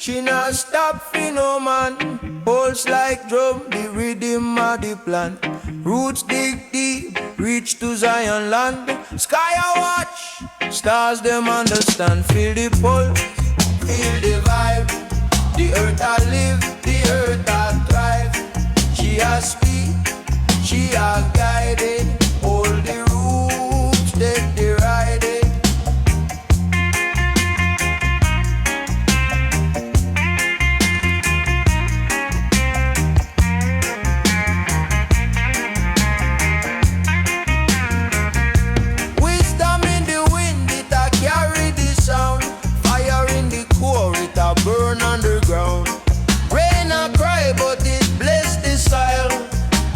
She not stop for no man. Pulse like drum, the rhythm of the plant. Roots dig deep, reach to Zion land. Sky a watch, stars them understand. Feel the pulse, feel the vibe. The earth I live, the earth I thrive. She a speak, she a guided. Hold the roots, take the ride. Burn underground. Rain a cry, but it bless the soil.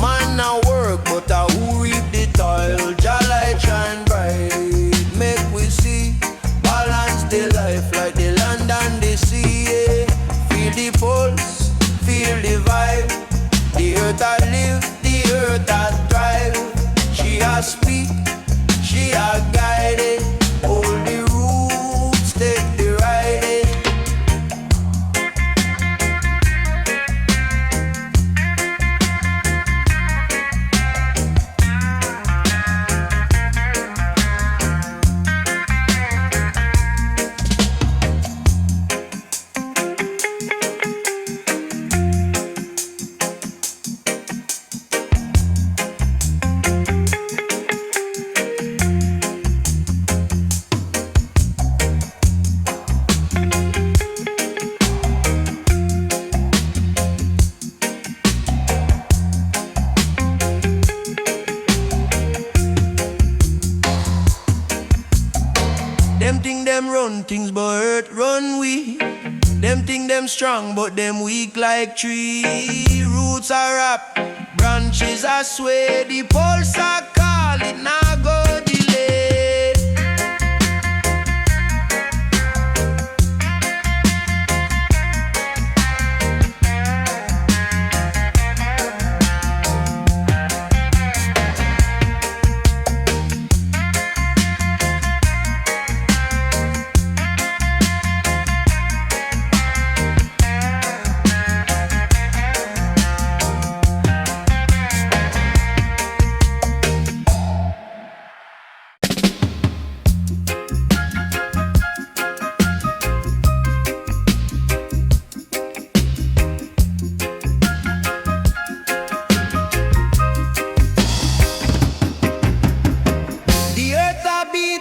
Man a work, but a who reap the toil. Jah light shine bright, make we see. Balance the life like the land and the sea. Yeah. Feel the pulse, feel the vibe. The earth I live, the earth I thrive. She a speak, she a guided. Hold the roots, take the ride. Them think them run things, but earth run we. Them think them strong, but them weak like tree. Roots are rap, branches are sway. The pulse are call, it now go delay.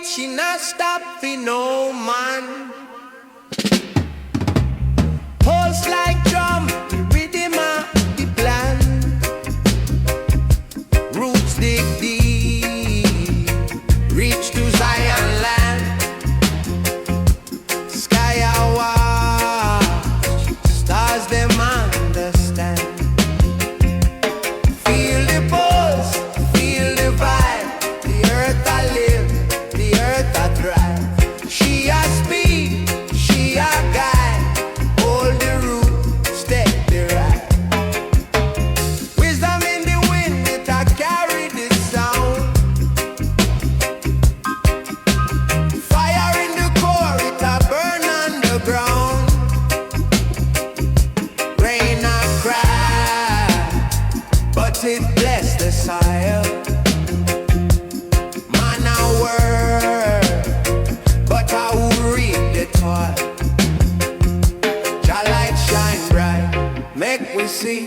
She not stop for no man. Pulse like drum, the rhythm of the plan. Roots dig deep, reach to Zion land. Sky a watch, stars them understand. Feel the pulse, feel the vibe. The earth I live, I thrive. She a speak, she a guide. Hold the root, step the ride. Wisdom in the wind, it a carry the sound. Fire in the core, it a burn underground. Rain a cry, but it bless the soil. Man a work, Jah light shine bright, make we see.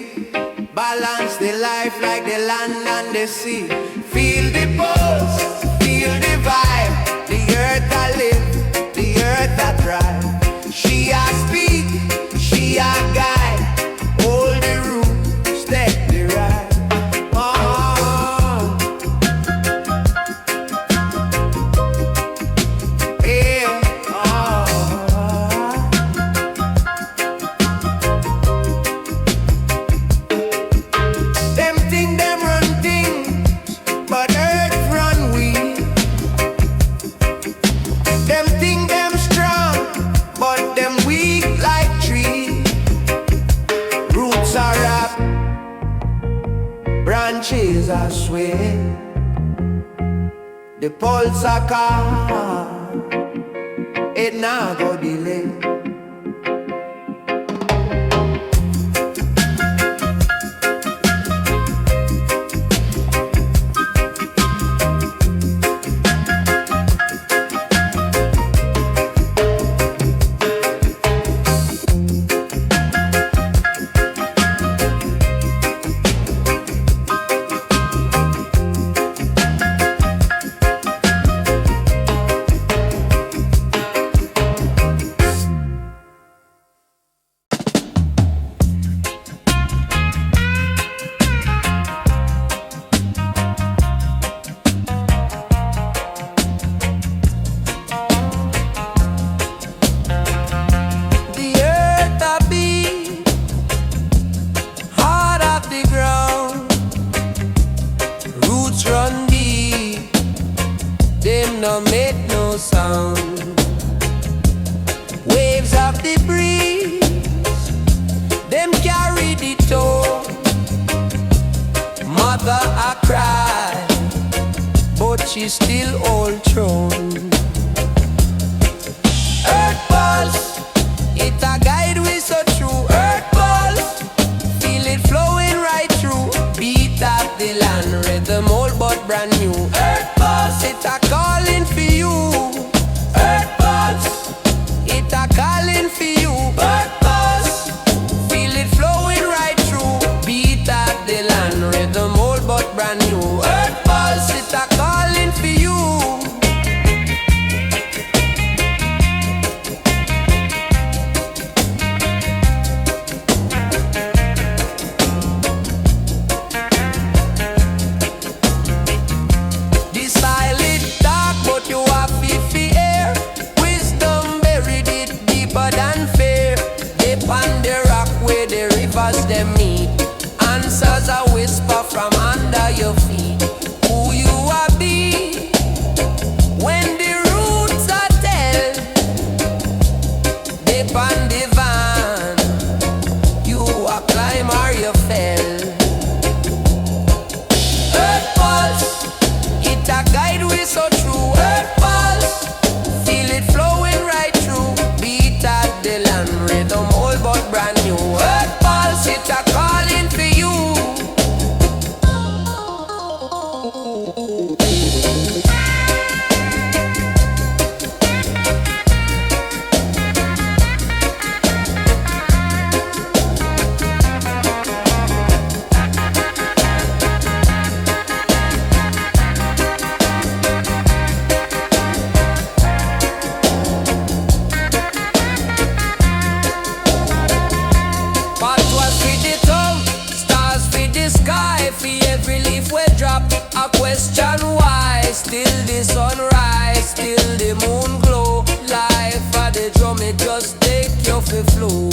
Balance the life like the land and the sea. Feel the pulse, feel the vibe. The earth I live, the earth I thrive. She a speak, she a guide. Hold the root, step the ride. Branches are sway, the pulse a call, it now go delay. the breeze. Them carry the tone. Mother I cry, but she still hold throne. Earth pulse, it a guide we so true. Earth pulse, feel it flowing right through. Beat up the land, rhythm old but brand new. Earth pulse, it a calling for you. Earth pulse, it a calling for you. Earth pulse, feel it flowing right through. Beat up the land, rhythm old but brand new. Earth pulse, it a calling for you. Them meet answers a whisper from under your feet. Who you are be when the roots are tell. Dip on the van, you a climb or you fell. Earth pulse, it a guide we so true. Earth pulse, feel it flowing right through. Beat at the land, rhythm old but brand new. Earth pulse, it a calling for you. Question why still the sunrise, still the moon glow. Life at the drum, it just take you for flow.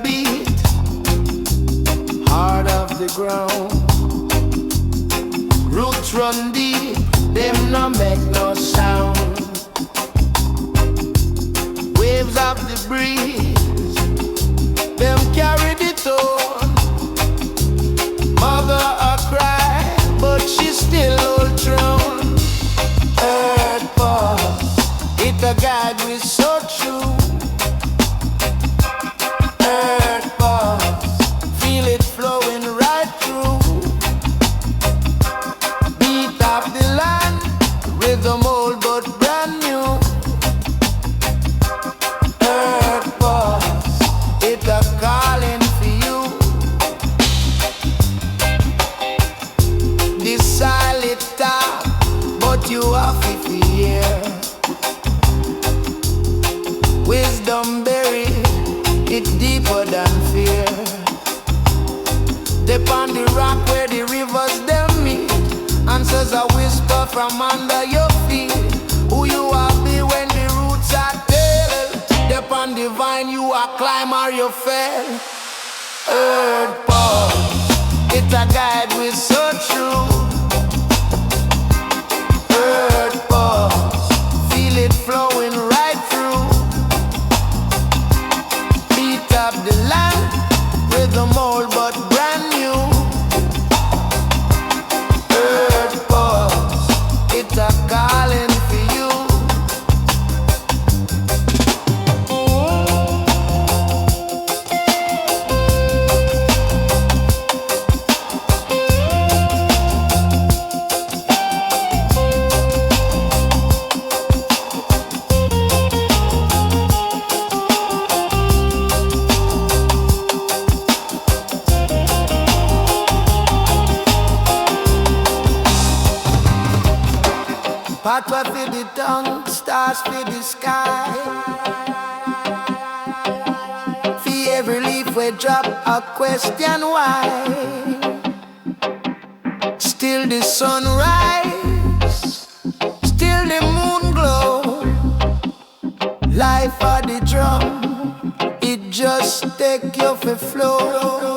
Beat, heart of the ground. Roots run deep, them no make no sound. Waves of the breeze, them carry the tone. Mother a cry, but she still hold throne. Earth pulse, it a guide we so true. Earth pulse, feel it flowing right through. Beat up the land, rhythm old but brand new. Earth pulse, it a calling for you. This silent talk, but you have to hear. Wisdom buried, it's deeper than fear. Dip on the rock where the rivers them meet. Answers a whisper from under your feet. Who you are be when the roots are tell. Dip on the vine you are climb or you fell. Earth pulse, it's a guide with so true. Earth pulse, feel it flowing right through. Up the land, rhythm old but brand new. Earth pulse, it's a calling for you. stars for the sky. For every leaf we drop a question why. Still the sun rise, still the moon glow. Life of the drum, it just take you for flow.